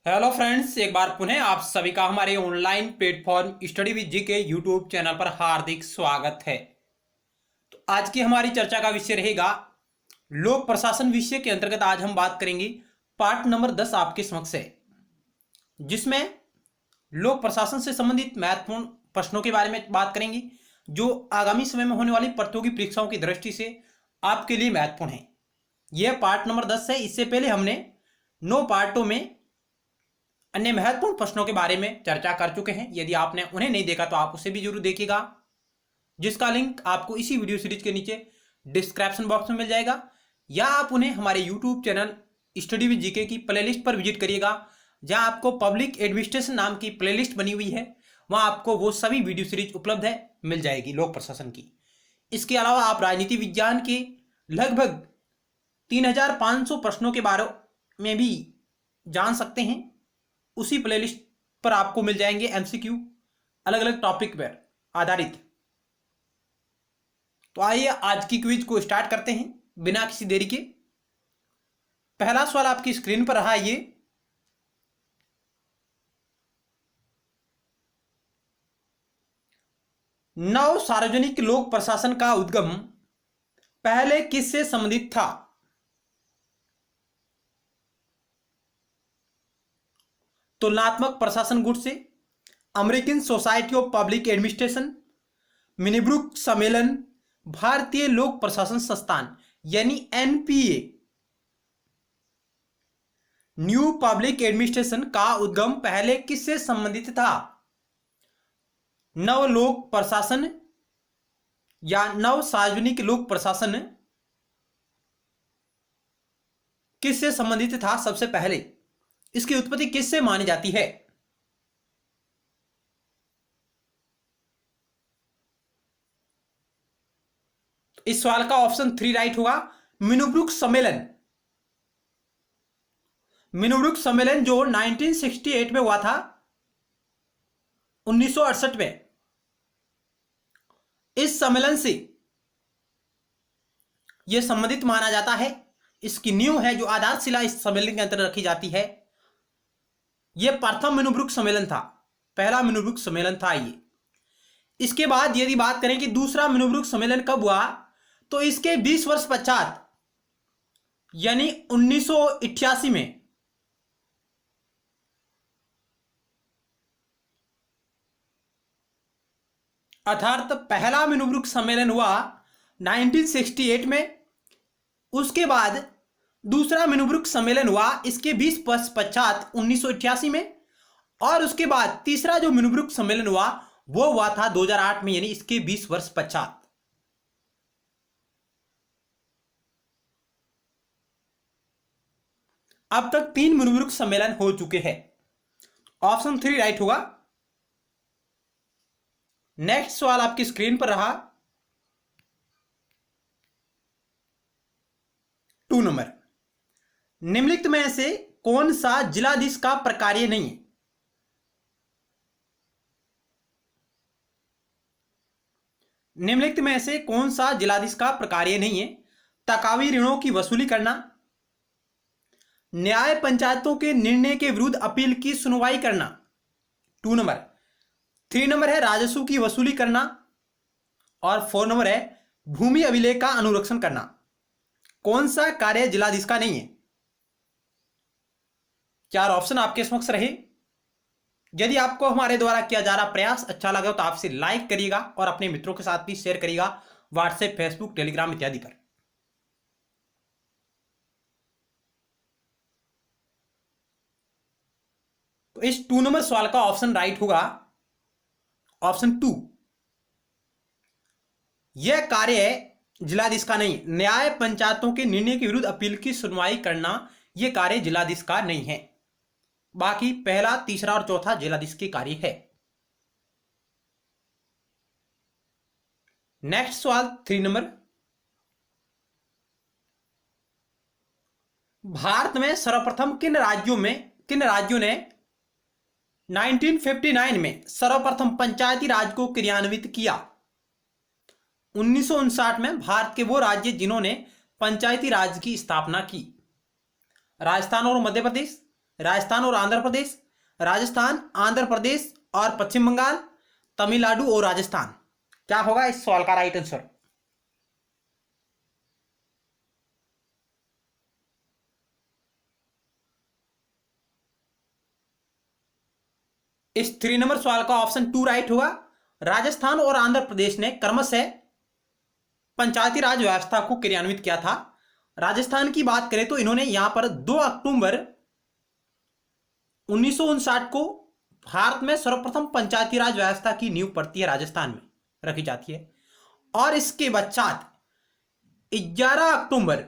Hello friends, एक बार पुनः आप सभी का हमारे ऑनलाइन प्लेटफॉर्म स्टडी विद जी के यूट्यूब चैनल पर हार्दिक स्वागत है। तो आज की हमारी चर्चा का विषय रहेगा लोक प्रशासन विषय के अंतर्गत। आज हम बात करेंगे पार्ट नंबर 10 आपके समक्ष है, जिसमें लोक प्रशासन से संबंधित महत्वपूर्ण प्रश्नों के बारे में बात करेंगे जो आगामी समय में होने वाली प्रतियोगी परीक्षाओं की दृष्टि से आपके लिए महत्वपूर्ण है। यह पार्ट नंबर 10 है। इससे पहले हमने 9 पार्टों में अन्य महत्वपूर्ण प्रश्नों के बारे में चर्चा कर चुके हैं। यदि आपने उन्हें नहीं देखा तो आप उसे भी जरूर देखिएगा, जिसका लिंक आपको इसी वीडियो सीरीज के नीचे डिस्क्रिप्शन बॉक्स में मिल जाएगा, या आप उन्हें हमारे YouTube channel study with GK की प्लेलिस्ट पर विजिट करिएगा, जहां आपको पब्लिक एडमिनिस्ट्रेशन नाम की प्लेलिस्ट बनी हुई है। वहां आपको वो सभी वीडियो सीरीज उपलब्ध है मिल जाएगी लोक प्रशासन की। इसके अलावा आप राजनीति विज्ञान के लगभग 3500 प्रश्नों के बारे में भी जान सकते हैं। उसी प्लेलिस्ट पर आपको मिल जाएंगे एमसीक्यू अलग अलग टॉपिक पर आधारित। तो आइए आज की क्विज को स्टार्ट करते हैं बिना किसी देरी के। पहला सवाल आपकी स्क्रीन पर रहा ये, नव सार्वजनिक लोक प्रशासन का उद्गम पहले किससे संबंधित था? तुलनात्मक प्रशासन गुट से, American Society of Public Administration, Minnowbrook सम्मेलन, भारतीय लोक प्रशासन संस्थान यानी एनपीए। न्यू पब्लिक एडमिनिस्ट्रेशन का उद्गम पहले किससे संबंधित था? नव लोक प्रशासन या नव सार्वजनिक लोक प्रशासन किससे संबंधित था? सबसे पहले इसकी उत्पत्ति किससे मानी जाती है? इस सवाल का ऑप्शन 3 राइट होगा, मिनीब्रुक सम्मेलन। मिनीब्रुक सम्मेलन जो 1968 में हुआ था, 1968 में। इस सम्मेलन से यह संबंधित माना जाता है। इसकी नींव है, जो आधारशिला इस सम्मेलन के अंतर्गत रखी जाती है। यह प्रथम मिनीब्रुक सम्मेलन था, पहला मिनीब्रुक सम्मेलन था ये। इसके बाद यदि बात करें कि दूसरा मिनीब्रुक सम्मेलन कब हुआ, तो इसके 20 वर्ष पश्चात यानी 1988 में अर्थात पहला मिनीब्रुक सम्मेलन हुआ 1968 में। उसके बाद दूसरा मिनीब्रुक सम्मेलन हुआ इसके 20 वर्ष पश्चात 1988 में, और उसके बाद तीसरा जो मिनीब्रुक सम्मेलन हुआ वो हुआ था 2008 में, यानी इसके 20 वर्ष पश्चात। अब तक 3 मिनीब्रुक सम्मेलन हो चुके हैं। ऑप्शन 3 राइट होगा। नेक्स्ट सवाल आपकी स्क्रीन पर रहा 2 नंबर, निम्नलिखित में से कौन सा जिलाधीश का प्रकार्य नहीं है? निम्नलिखित में से कौन सा जिलाधीश का प्रकार्य नहीं है? तकावी ऋणों की वसूली करना, न्याय पंचायतों के निर्णय के विरुद्ध अपील की सुनवाई करना, 2 नंबर। 3 नंबर है राजस्व की वसूली करना, और 4 नंबर है भूमि अभिलेख का अनुरक्षण करना। कौन सा कार्य जिलाधीश का नहीं है? 4 ऑप्शन आपके समक्ष रहे। यदि आपको हमारे द्वारा किया जा रहा प्रयास अच्छा लगा तो आपसे लाइक करिएगा और अपने मित्रों के साथ भी शेयर करिएगा व्हाट्सएप, फेसबुक, टेलीग्राम इत्यादि पर। तो इस 2 नंबर सवाल का ऑप्शन राइट होगा ऑप्शन 2। यह कार्य जिलाधीश का नहीं। न्याय पंचायतों के निर्णय के विरुद्ध अपील की सुनवाई करना यह कार्य जिलाधीश का नहीं है। बाकी पहला, तीसरा और चौथा जिलाधीश के कार्य है। नेक्स्ट सवाल 3 नंबर, भारत में सर्वप्रथम किन राज्यों ने 1959 में सर्वप्रथम पंचायती राज को क्रियान्वित किया? 1959 में भारत के वो राज्य जिन्होंने पंचायती राज की स्थापना की: राजस्थान और मध्य प्रदेश, राजस्थान और आंध्र प्रदेश, राजस्थान, आंध्र प्रदेश और पश्चिम बंगाल, तमिलनाडु और राजस्थान। क्या होगा इस सवाल का राइट आंसर? इस 3 नंबर सवाल का ऑप्शन 2 राइट होगा। राजस्थान और आंध्र प्रदेश ने क्रमशः पंचायती राज व्यवस्था को क्रियान्वित किया था। राजस्थान की बात करें तो इन्होंने यहां पर 2 अक्टूबर 1959 को भारत में सर्वप्रथम पंचायती राज व्यवस्था की नींव पड़ती है, राजस्थान में रखी जाती है। और इसके पश्चात 11 अक्टूबर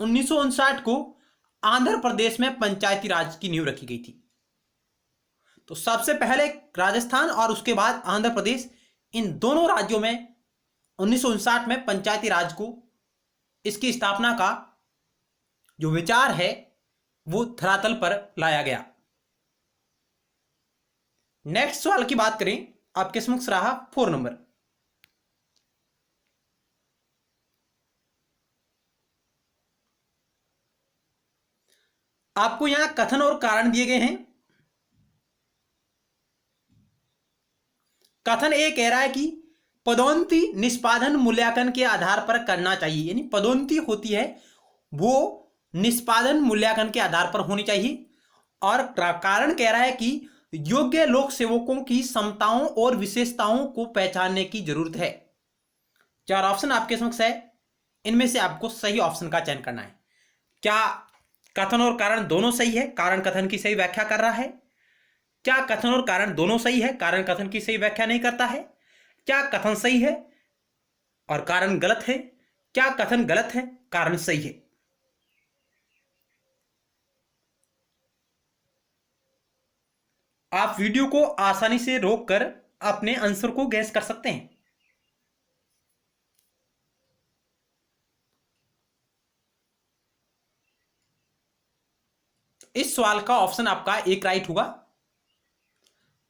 1959 को आंध्र प्रदेश में पंचायती राज की नींव रखी गई थी। तो सबसे पहले राजस्थान और उसके बाद आंध्र प्रदेश, इन दोनों राज्यों में 1959 में पंचायती राज को, इसकी स्थापना का जो विचार है वो धरातल पर लाया गया। नेक्स्ट सवाल की बात करें, आपके समक्ष रहा 4 नंबर। आपको यहां कथन और कारण दिए गए हैं। कथन ए कह रहा है कि पदोन्नति निष्पादन मूल्यांकन के आधार पर करना चाहिए, यानी पदोन्नति होती है वो निष्पादन मूल्यांकन के आधार पर होनी चाहिए। और कारण कह रहा है कि योग्य लोक सेवकों की क्षमताओं और विशेषताओं को पहचानने की जरूरत है। 4 ऑप्शन आपके समक्ष है, इनमें से आपको सही ऑप्शन का चयन करना है। क्या कथन और कारण दोनों सही है? कारण कथन की सही व्याख्या कर रहा है। क्या कथन और कारण दोनों सही है, कारण कथन की सही व्याख्या नहीं करता है? क्या कथन सही है और कारण गलत है? क्या कथन गलत है, कारण सही है? आप वीडियो को आसानी से रोककर अपने आंसर को गैस कर सकते हैं। इस सवाल का ऑप्शन आपका 1 राइट होगा।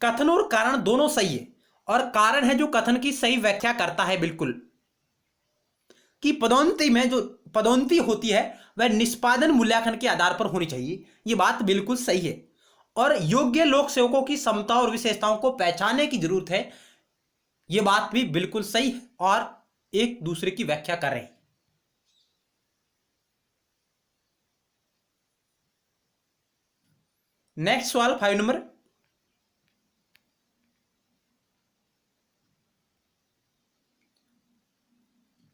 कथन और कारण दोनों सही है, और कारण है जो कथन की सही व्याख्या करता है बिल्कुल, कि पदोन्नति में जो पदोन्नति होती है वह निष्पादन मूल्यांकन के आधार पर होनी चाहिए, यह बात बिल्कुल सही है। और योग्य लोक सेवकों की क्षमता और विशेषताओं को पहचानने की जरूरत है, यह बात भी बिल्कुल सही है और एक दूसरे की व्याख्या कर रहे हैं। नेक्स्ट सवाल 5 नंबर।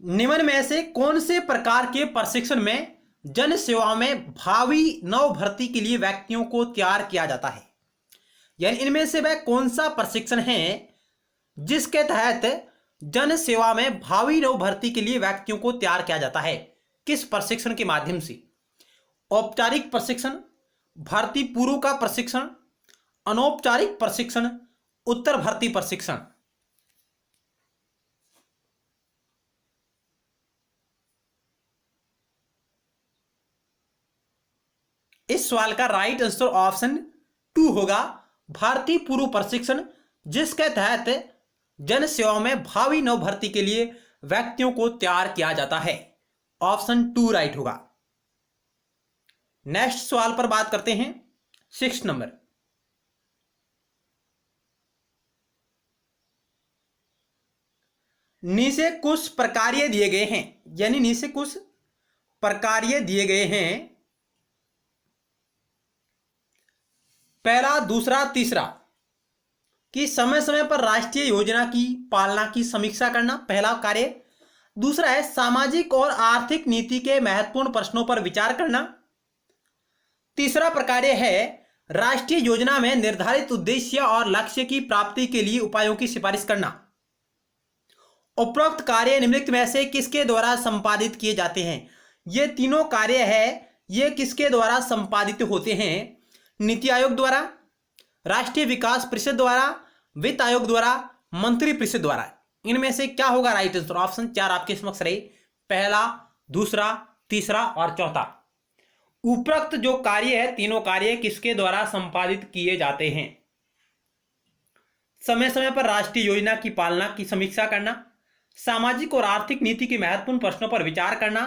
निम्न में से कौन से प्रकार के प्रशिक्षण में जन सेवा में भावी नव भर्ती के लिए व्यक्तियों को तैयार किया जाता है? यानी इनमें से वह कौन सा प्रशिक्षण है जिसके तहत जन सेवा में भावी नव भर्ती के लिए व्यक्तियों को तैयार किया जाता है? किस प्रशिक्षण के माध्यम से? औपचारिक प्रशिक्षण, भर्ती पूर्व का प्रशिक्षण, अनौपचारिक प्रशिक्षण, उत्तर भर्ती प्रशिक्षण। इस सवाल का राइट आंसर ऑप्शन 2 होगा, भारतीय पूर्व प्रशिक्षण, जिसके तहत जन सेवा में भावी नव भर्ती के लिए व्यक्तियों को तैयार किया जाता है। ऑप्शन 2 राइट होगा। नेक्स्ट सवाल पर बात करते हैं, 6 नंबर। नीचे कुछ प्रकार्य दिए गए हैं, यानी नीचे कुछ प्रकार्य दिए गए हैं, पहला, दूसरा, तीसरा, कि समय समय पर राष्ट्रीय योजना की पालना की समीक्षा करना, पहला कार्य। दूसरा है सामाजिक और आर्थिक नीति के महत्वपूर्ण प्रश्नों पर विचार करना। तीसरा प्रकार्य है राष्ट्रीय योजना में निर्धारित उद्देश्य और लक्ष्य की प्राप्ति के लिए उपायों की सिफारिश करना। उपरोक्त कार्य निम्नलिखित में से किसके द्वारा संपादित किए जाते हैं? ये तीनों कार्य है, ये किसके द्वारा संपादित होते हैं? नीति आयोग द्वारा, राष्ट्रीय विकास परिषद द्वारा, वित्त आयोग द्वारा, मंत्री परिषद द्वारा। इनमें से क्या होगा राइट आंसर? ऑप्शन 4 आपके समक्ष रहे, पहला, दूसरा, तीसरा और चौथा। उपरोक्त जो कार्य है, तीनों कार्य किसके द्वारा संपादित किए जाते हैं? समय समय पर राष्ट्रीय योजना की पालना की समीक्षा करना, सामाजिक और आर्थिक नीति के महत्वपूर्ण प्रश्नों पर विचार करना,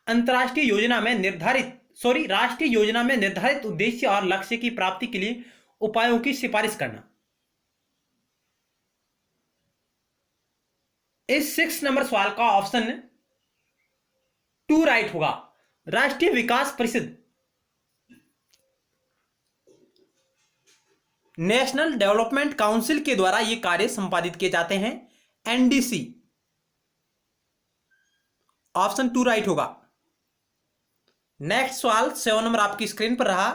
अंतर्राष्ट्रीय योजना में निर्धारित राष्ट्रीय योजना में निर्धारित उद्देश्य और लक्ष्य की प्राप्ति के लिए उपायों की सिफारिश करना। इस 6 नंबर सवाल का ऑप्शन 2 राइट होगा। राष्ट्रीय विकास परिषद, नेशनल डेवलपमेंट काउंसिल के द्वारा ये कार्य संपादित किए जाते हैं, एनडीसी। ऑप्शन 2 राइट होगा। नेक्स्ट सवाल 7 नंबर आपकी स्क्रीन पर रहा।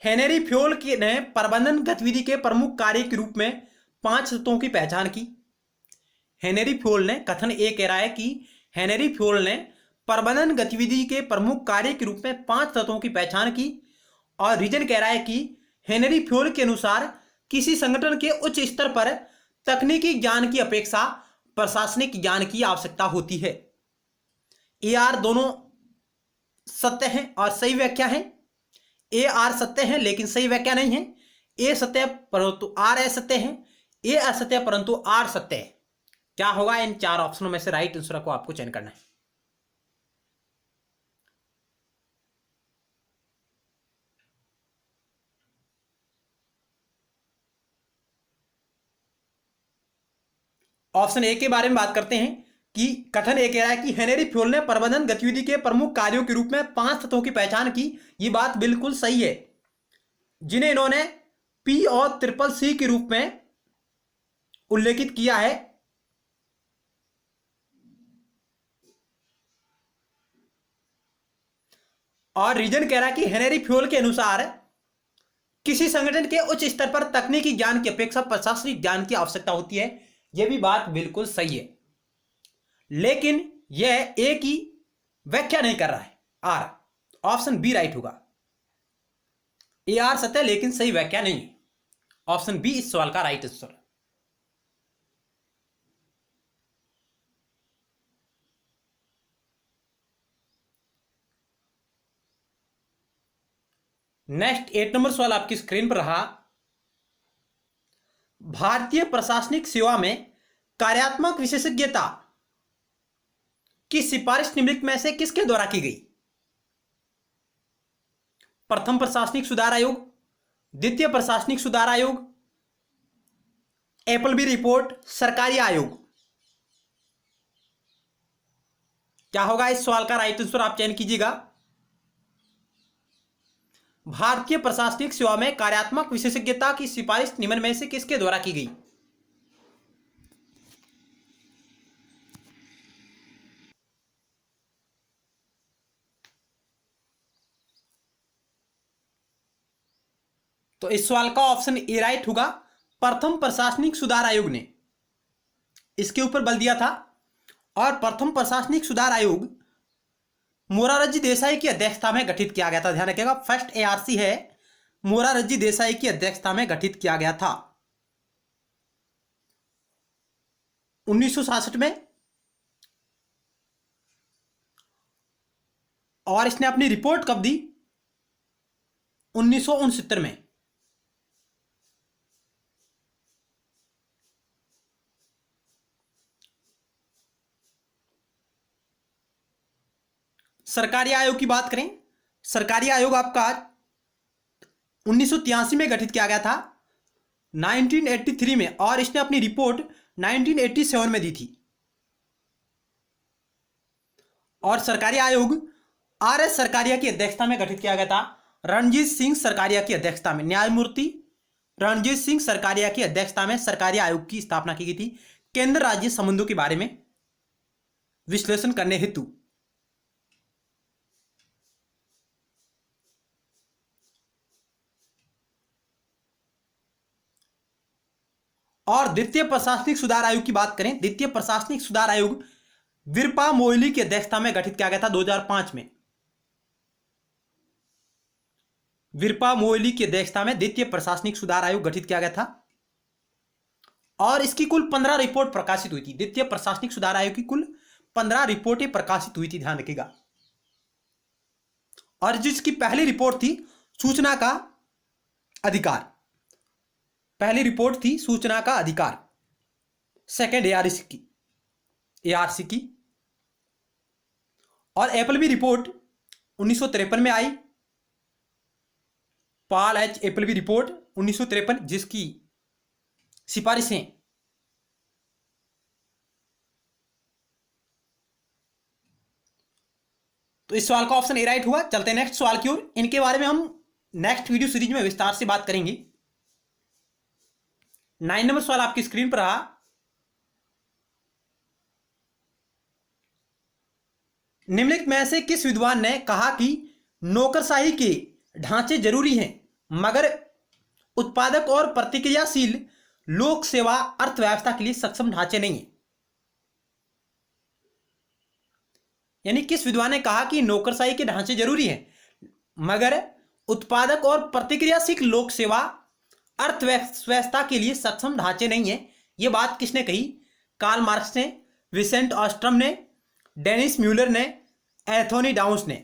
हेनरी फ्योल ने प्रबंधन गतिविधि के प्रमुख कार्य के रूप में 5 तत्वों की पहचान की। हेनरी फ्योल ने, कथन ए कह रहा है कि हेनरी फ्योल ने प्रबंधन गतिविधि के प्रमुख कार्य के रूप में 5 तत्वों की पहचान की, और रीजन कह रहा है कि हेनरी फ्योल के अनुसार किसी संगठन के उच्च स्तर पर तकनीकी ज्ञान की अपेक्षा प्रशासनिक ज्ञान की आवश्यकता होती है। ए आर दोनों सत्य हैं और सही व्याख्या है। ए आर सत्य है लेकिन सही व्याख्या नहीं है। ए सत्य है परंतु आर असत्य है। ए असत्य है परंतु आर सत्य है। क्या होगा? इन 4 ऑप्शनों में से राइट आंसर को आपको चयन करना है। ऑप्शन ए के बारे में बात करते हैं कि कथन ए कह रहा है कि हेनरी फ्योल ने प्रबंधन गतिविधि के प्रमुख कार्यों के रूप में 5 तत्वों की पहचान की। यह बात बिल्कुल सही है, जिन्हें इन्होंने पी और ट्रिपल सी के रूप में उल्लेखित किया है। और रीजन कह रहा है कि हेनरी फ्योल के अनुसार किसी संगठन के उच्च स्तर पर तकनीकी ज्ञान की अपेक्षा प्रशासनिक ज्ञान की आवश्यकता होती है। यह भी बात बिल्कुल सही है, लेकिन यह ए की व्याख्या नहीं कर रहा है। आर, ऑप्शन बी राइट होगा। ए आर सत्य है लेकिन सही व्याख्या नहीं है। ऑप्शन बी इस सवाल का राइट आंसर। नेक्स्ट 8 नंबर सवाल आपकी स्क्रीन पर रहा। भारतीय प्रशासनिक सेवा में कार्यात्मक विशेषज्ञता की सिफारिश निम्नलिखित में से किसके द्वारा की गई? प्रथम प्रशासनिक सुधार आयोग, द्वितीय प्रशासनिक सुधार आयोग, एपलबी रिपोर्ट, सरकारी आयोग। क्या होगा इस सवाल का राइट आंसर? आप चयन कीजिएगा। भारतीय प्रशासनिक सेवा में कार्यात्मक विशेषज्ञता की सिफारिश निम्न में से किसके द्वारा की गई? तो इस सवाल का ऑप्शन ए राइट होगा। प्रथम प्रशासनिक सुधार आयोग ने इसके ऊपर बल दिया था, और प्रथम प्रशासनिक सुधार आयोग मोरारजी देसाई की अध्यक्षता में गठित किया गया था। ध्यान रखिएगा, फर्स्ट एआरसी है, मोरारजी देसाई की अध्यक्षता में गठित किया गया था 1966 में, और इसने अपनी रिपोर्ट कब दी? 1969 में। सरकारी आयोग की बात करें, सरकारी आयोग आपका 1983 में गठित किया गया था 1983 में, और इसने अपनी रिपोर्ट 1987 में दी थी। और सरकारी आयोग आर एस सरकारिया की अध्यक्षता में गठित किया गया था, रणजीत सिंह सरकारिया की अध्यक्षता में। न्यायमूर्ति रणजीत सिंह सरकारिया की अध्यक्षता में सरकारी आयोग की स्थापना की गई थी, केंद्र राज्य संबंधों के बारे में विश्लेषण करने हेतु। और द्वितीय प्रशासनिक सुधार आयोग की बात करें, द्वितीय प्रशासनिक सुधार आयोग वीरप्पा मोइली की अध्यक्षता में गठित किया गया था 2005 में। वीरप्पा मोइली की अध्यक्षता में द्वितीय प्रशासनिक सुधार आयोग गठित किया गया था, और इसकी कुल 15 रिपोर्ट प्रकाशित हुई थी। द्वितीय प्रशासनिक सुधार आयोग की कुल 15 रिपोर्टें प्रकाशित हुई थी, ध्यान रखिएगा। और जिसकी पहली रिपोर्ट थी सूचना का अधिकार, पहली रिपोर्ट थी सूचना का अधिकार, सेकेंड एआरसी की। और एपलबी रिपोर्ट 1953 में आई, पॉल एच एपलबी रिपोर्ट 1953, जिसकी सिफारिशें तो इस सवाल का ऑप्शन ए राइट हुआ। चलते हैं नेक्स्ट सवाल की ओर। इनके बारे में हम नेक्स्ट वीडियो सीरीज में विस्तार से बात करेंगे। 9 नंबर सवाल आपकी स्क्रीन पर रहा। निम्नलिखित में से किस विद्वान ने कहा कि नौकरशाही के ढांचे जरूरी हैं मगर उत्पादक और प्रतिक्रियाशील लोक सेवा अर्थव्यवस्था के लिए सक्षम ढांचे नहीं है? यानी किस विद्वान ने कहा कि नौकरशाही के ढांचे जरूरी हैं मगर उत्पादक और प्रतिक्रियाशील लोक सेवा अर्थव्यवस्था के लिए सक्षम ढांचे नहीं है? यह बात किसने कही? कार्ल मार्क्स ने, विसेंट ऑस्ट्रम ने, डेनिस म्यूलर ने, एंथोनी डाउस ने।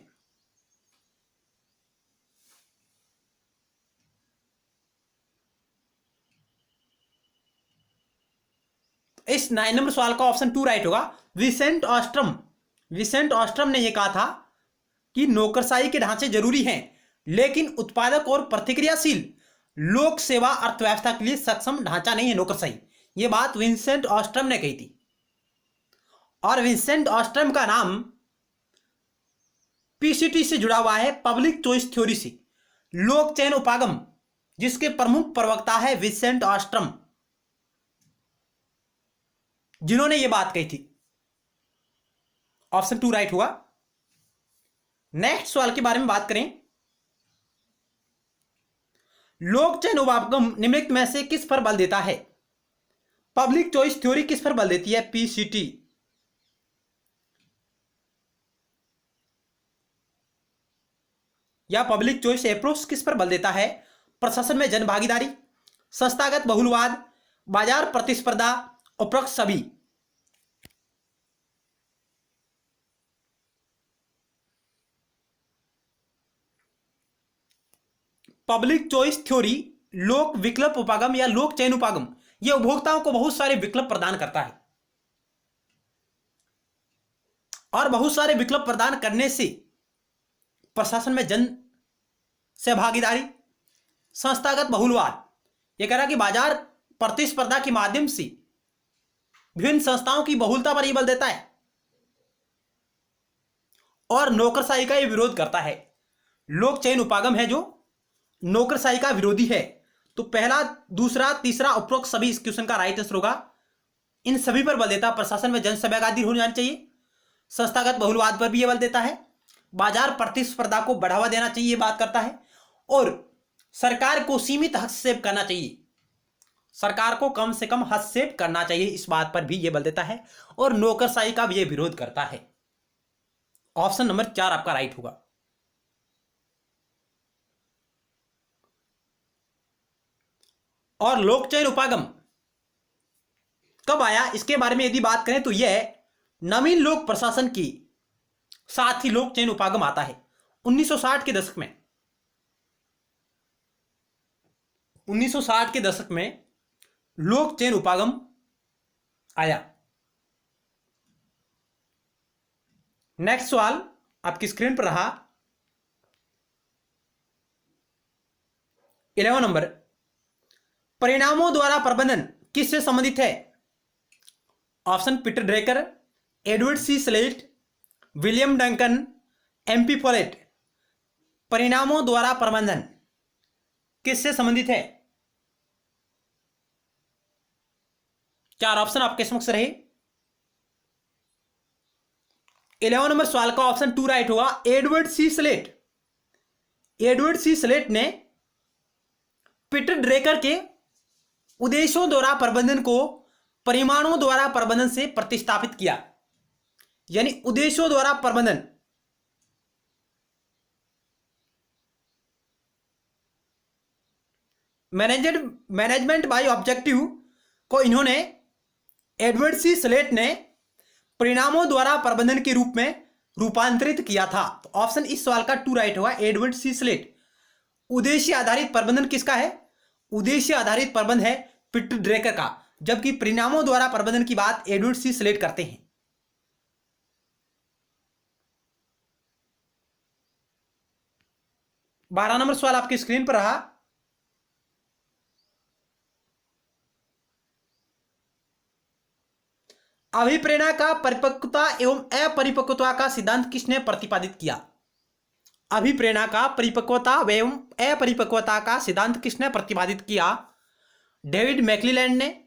इस 9 नंबर सवाल का ऑप्शन 2 राइट होगा। विसेंट ऑस्ट्रम ने यह कहा था कि नौकरशाही के ढांचे जरूरी हैं लेकिन उत्पादक और प्रतिक्रियाशील लोक सेवा अर्थव्यवस्था के लिए सक्षम ढांचा नहीं है नौकरशाही। यह बात विंसेंट ऑस्ट्रम ने कही थी। और विंसेंट ऑस्ट्रम का नाम पीसीटी से जुड़ा हुआ है, पब्लिक चॉइस थ्योरी से, लोक चयन उपागम, जिसके प्रमुख प्रवक्ता है विंसेंट ऑस्ट्रम, जिन्होंने यह बात कही थी। ऑप्शन 2 राइट हुआ। नेक्स्ट सवाल के बारे में बात करें। लोक चयन उपागम निम्नलिखित में से किस पर बल देता है? पब्लिक चॉइस थ्योरी किस पर बल देती है? पीसीटी। या पब्लिक चॉइस अप्रोच किस पर बल देता है? प्रशासन में जनभागीदारी, संस्थागत बहुलवाद, बाजार प्रतिस्पर्धा, उपरोक्त सभी। पब्लिक चॉइस थ्योरी लोक विकल्प उपागम या लोक चयन उपागम, यह उपभोक्ताओं को बहुत सारे विकल्प प्रदान करता है और बहुत सारे विकल्प प्रदान करने से प्रशासन में जन सहभागीदारी, संस्थागत बहुलवाद, यह कह रहा कि बाजार प्रतिस्पर्धा के माध्यम से विभिन्न संस्थाओं की बहुलता पर यह बल देता है और नौकरशाही का यह विरोध करता है। लोक चयन उपागम है जो नौकरशाही का विरोधी है। तो पहला, दूसरा, तीसरा, उपरोक्त सभी इस क्वेश्चन का राइट आंसर होगा। इन सभी पर बल देता है। प्रशासन में जन सहभागिता होनी जानी चाहिए, संस्थागत बहुलवाद पर भी यह बल देता है, बाजार प्रतिस्पर्धा को बढ़ावा देना चाहिए, ये बात करता है, और सरकार को सीमित हस्तक्षेप करना चाहिए, सरकार को कम से कम हस्तक्षेप करना चाहिए, इस बात पर भी यह बल देता है और नौकरशाही का भी यह विरोध करता है। ऑप्शन नंबर 4 आपका राइट होगा। और लोक चयन उपागम कब आया, इसके बारे में यदि बात करें तो यह नवीन लोक प्रशासन की साथ ही लोक चयन उपागम आता है 1960 के दशक में। 1960 के दशक में लोक चयन उपागम आया। नेक्स्ट सवाल आपकी स्क्रीन पर रहा। 11 नंबर, परिणामों द्वारा प्रबंधन किससे संबंधित है? Option Peter Drucker, Edward C Slate, William Duncan, MP Follett. परिणामों द्वारा प्रबंधन किससे संबंधित है? 4 ऑप्शन आपके समक्ष रहे। 11 नंबर सवाल का ऑप्शन 2 राइट होगा, Edward C slate. Edward C slate ने पीटर ड्रेकर के उद्देश्यों द्वारा प्रबंधन को परिमाणों द्वारा प्रबंधन से प्रतिस्थापित किया। यानी उद्देश्यों द्वारा प्रबंधन, मैनेजमेंट बाय ऑब्जेक्टिव को इन्होंने, एडवर्ड सी स्लेट ने परिणामों द्वारा प्रबंधन के रूप में रूपांतरित किया था। तो ऑप्शन इस सवाल का 2 राइट होगा, एडवर्ड सी स्लेट। उद्देश्य आधारित प्रबंधन किसका है? उद्देश्य आधारित प्रबंध है पीटर ड्रेकर का। जबकि परिणामों द्वारा प्रबंधन की बात एडवर्ड सी स्लेट करते हैं। बारह नंबर सवाल आपकी स्क्रीन पर रहा। अभिप्रेरणा का परिपक्वता एवं अपरिपक्वता का सिद्धांत किसने प्रतिपादित किया? अभिप्रेरणा का परिपक्वता एवं अपरिपक्वता का सिद्धांत किसने प्रतिपादित किया? डेविड मैक्लीलैंड ने,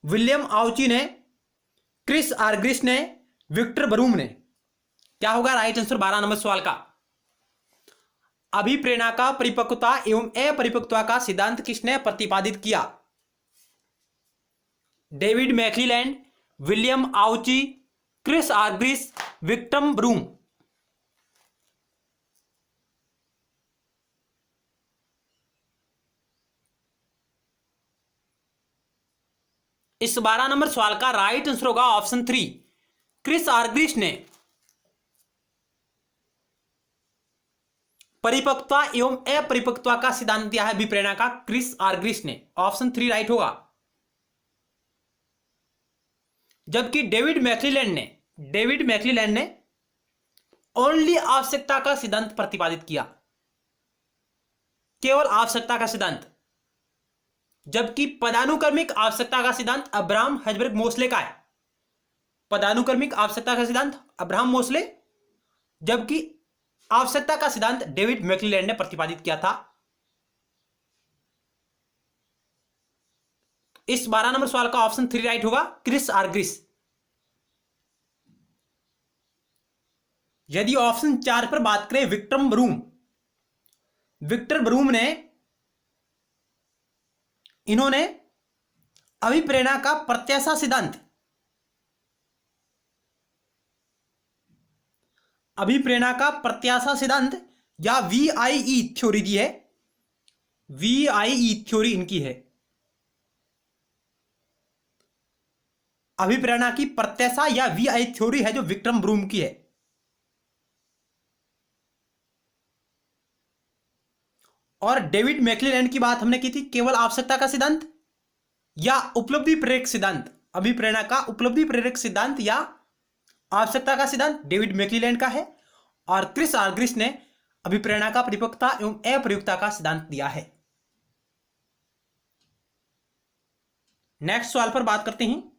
विलियम आउची ने, क्रिस आर्ग्रिस ने, विक्टर ब्रूम ने। क्या होगा राइट आंसर 12 नंबर सवाल का? अभिप्रेरणा का परिपक्वता एवं अपरिपक्वता का सिद्धांत किसने प्रतिपादित किया? David McClelland, William Ouchi, Chris Argyris, Victor Vroom. इस 12 नंबर सवाल का राइट आंसर होगा ऑप्शन 3, क्रिस आर्ग्रिस ने परिपक्वता एवं अपरिपक्वता का सिद्धांत दिया है अभिप्रेरणा का, क्रिस आर्ग्रिस ने। ऑप्शन 3 राइट होगा। जबकि डेविड मैक्लीलैंड ने ओनली आवश्यकता का सिद्धांत प्रतिपादित किया, केवल आवश्यकता का सिद्धांत। जबकि पदानुक्रमिक आवश्यकता का सिद्धांत अब्राहम हर्ज़बर्ग मोसले का है। पदानुक्रमिक आवश्यकता का सिद्धांत अब्राहम मोसले, जबकि आवश्यकता का सिद्धांत डेविड मैक्लीलैंड ने प्रतिपादित किया था। इस 12 नंबर सवाल का ऑप्शन 3 राइट होगा, क्रिस आर्ग्रिस। यदि ऑप्शन 4 पर बात करें विक्टर ब्रूम ने, इन्होंने अभिप्रेरणा का प्रत्याशा सिद्धांत, अभिप्रेरणा का प्रत्याशा सिद्धांत या VIE थ्योरी दी है। VIE थ्योरी इनकी है, अभिप्रेरणा की प्रत्याशा या VIE थ्योरी है जो विक्टर ब्रूम की है। और डेविड मैक्लीलैंड की बात हमने की थी, केवल आवश्यकता का सिद्धांत या उपलब्धि प्रेरक सिद्धांत। अभिप्रेरणा का उपलब्धि प्रेरक सिद्धांत या आवश्यकता का सिद्धांत डेविड मैक्लीलैंड का है। और क्रिस आर्ग्रिस ने अभिप्रेरणा का परिपक्वता एवं अपरिपक्वता का सिद्धांत दिया है। नेक्स्ट सवाल पर बात करते हैं।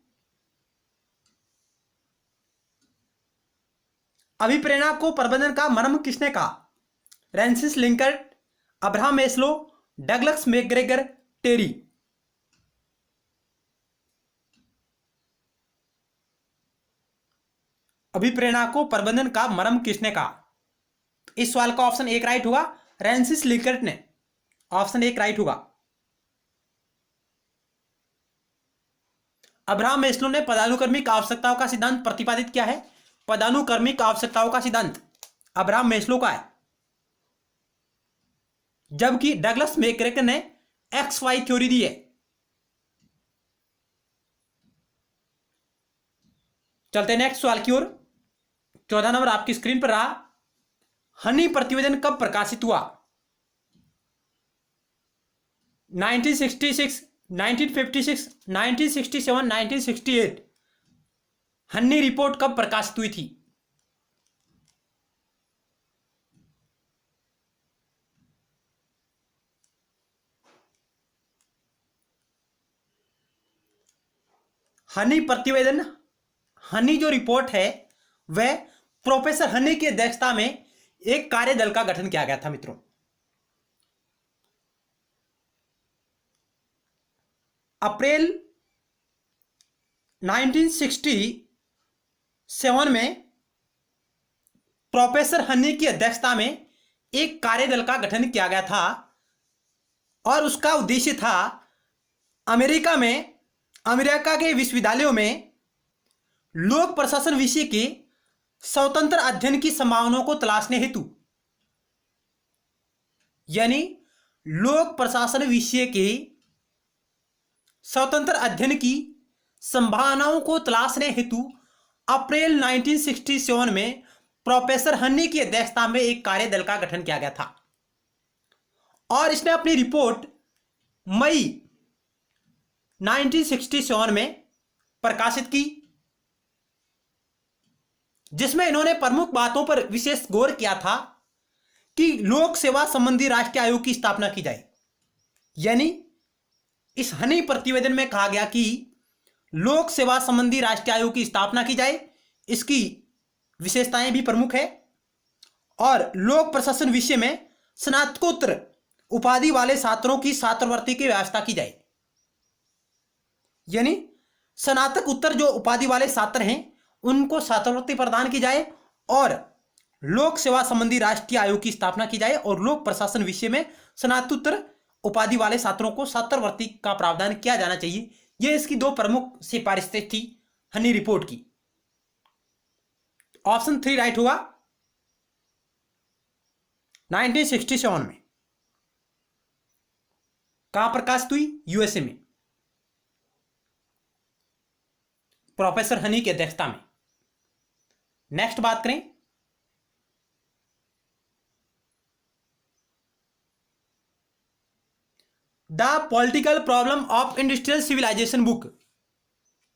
अभिप्रेरणा को प्रबंधन का मर्म किसने कहा? Francis Lincoln, Abraham Maslow, Douglas McGregor, Terry. अभिप्रेरणा को प्रबंधन का मर्म किसने कहा? इस सवाल का ऑप्शन 1 राइट होगा, फ्रांसिस लिंकन ने। ऑप्शन 1 राइट होगा। अब्राहम मैस्लो ने पदानुक्रमिक आवश्यकताओं का सिद्धांत प्रतिपादित किया है। पदानुक्रमिक आवश्यकताओं का सिद्धांत अब्राहम मैस्लो का है। जबकि डगलस मैकग्रेगर ने XY थ्योरी दी है। चलते हैं नेक्स्ट सवाल की ओर। 14 नंबर आपकी स्क्रीन पर रहा। हनी प्रतिवेदन कब प्रकाशित हुआ? 1966, 1956, 1967, 1968। हनी रिपोर्ट कब प्रकाशित हुई थी? हनी प्रतिवेदन, हनी जो रिपोर्ट है वह प्रोफेसर हनी की अध्यक्षता में एक कार्यदल का गठन किया गया था मित्रों। अप्रैल 1967 में प्रोफेसर हनी की अध्यक्षता में एक कार्यदल का गठन किया गया था और उसका उद्देश्य था अमेरिका के विश्वविद्यालयों में लोक प्रशासन विषय के स्वतंत्र अध्ययन की संभावनाओं को तलाशने हेतु, यानी लोक प्रशासन विषय के स्वतंत्र अध्ययन की संभावनाओं को तलाशने हेतु अप्रैल 1967 में प्रोफेसर हनी की अध्यक्षता में एक कार्यदल का गठन किया गया था और इसने अपनी रिपोर्ट मई 1967 में प्रकाशित की, जिसमें इन्होंने प्रमुख बातों पर विशेष गौर किया था कि लोक सेवा संबंधी राष्ट्रीय आयोग की स्थापना की जाए। यानी इस हनी प्रतिवेदन में कहा गया कि लोक सेवा संबंधी राष्ट्रीय आयोग की स्थापना की जाए, इसकी विशेषताएं भी प्रमुख है, और लोक प्रशासन विषय में स्नातकोत्तर उपाधि वाले छात्रों की छात्रवृत्ति की व्यवस्था की जाए। यानी स्नातक उत्तर जो उपाधि वाले छात्र हैं उनको छात्रवृत्ति प्रदान की जाए, और लोक सेवा संबंधी राष्ट्रीय आयोग की स्थापना की जाए, और लोक प्रशासन विषय में स्नातकोत्तर उपाधि वाले छात्रों को छात्रवृत्ति का प्रावधान किया जाना चाहिए। यह इसकी दो प्रमुख सिफारिशें थी हनी रिपोर्ट की। ऑप्शन 3 राइट हुआ। 1967 में कहां प्रकाशित हुई? यूएसए में, प्रोफेसर हनी की अध्यक्षता में। नेक्स्ट बात करें, the political problem of industrial civilisation book.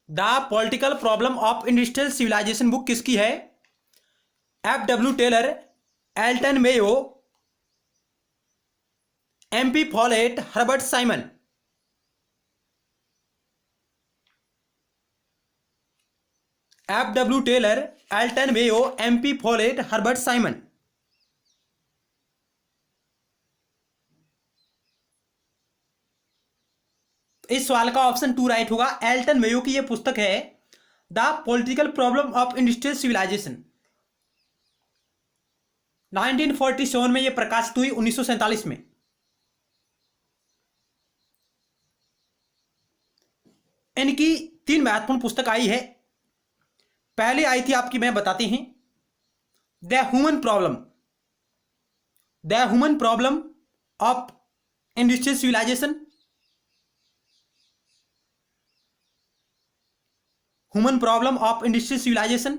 The political problem of industrial civilisation book किसकी है? F.W. Taylor, Elton Mayo, MP Follett, Herbert Simon. F.W. Taylor, Elton Mayo, MP Follett, Herbert Simon. इस सवाल का option 2 right होगा। Elton Mayo की यह पुस्तक है the political problem of industrial civilisation. 1947 में यह प्रकाशित हुई, 1947 में। इनकी 3 महत्वपूर्ण पुस्तक आई है। पहले आई थी आपकी, मैं बताती हैं, the human problem, the human problem of industrial civilisation, human problem of industrial civilisation.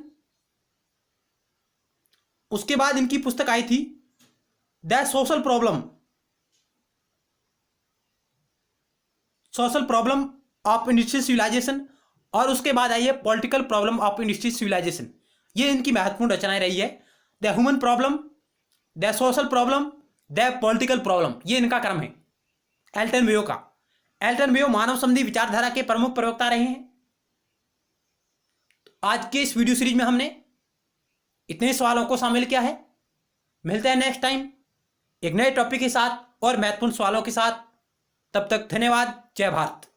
उसके बाद इनकी पुस्तक आई थी the social problem, social problem of industrial civilisation, और उसके बाद आई है political problem of industrial civilisation. ये इनकी महत्वपूर्ण रचनाएं रही है। The human problem, the social problem, the political problem, ये इनका क्रम है एल्टन मेयो का। एल्टन मेयो मानव संबंधी विचारधारा के प्रमुख प्रवक्ता रहे हैं। आज के इस वीडियो सीरीज में हमने इतने सवालों को शामिल किया है। मिलते हैं नेक्स्ट टाइम एक नए टॉपिक के साथ और महत्वपूर्ण सवालों के साथ। तब तक धन्यवाद। जय भारत।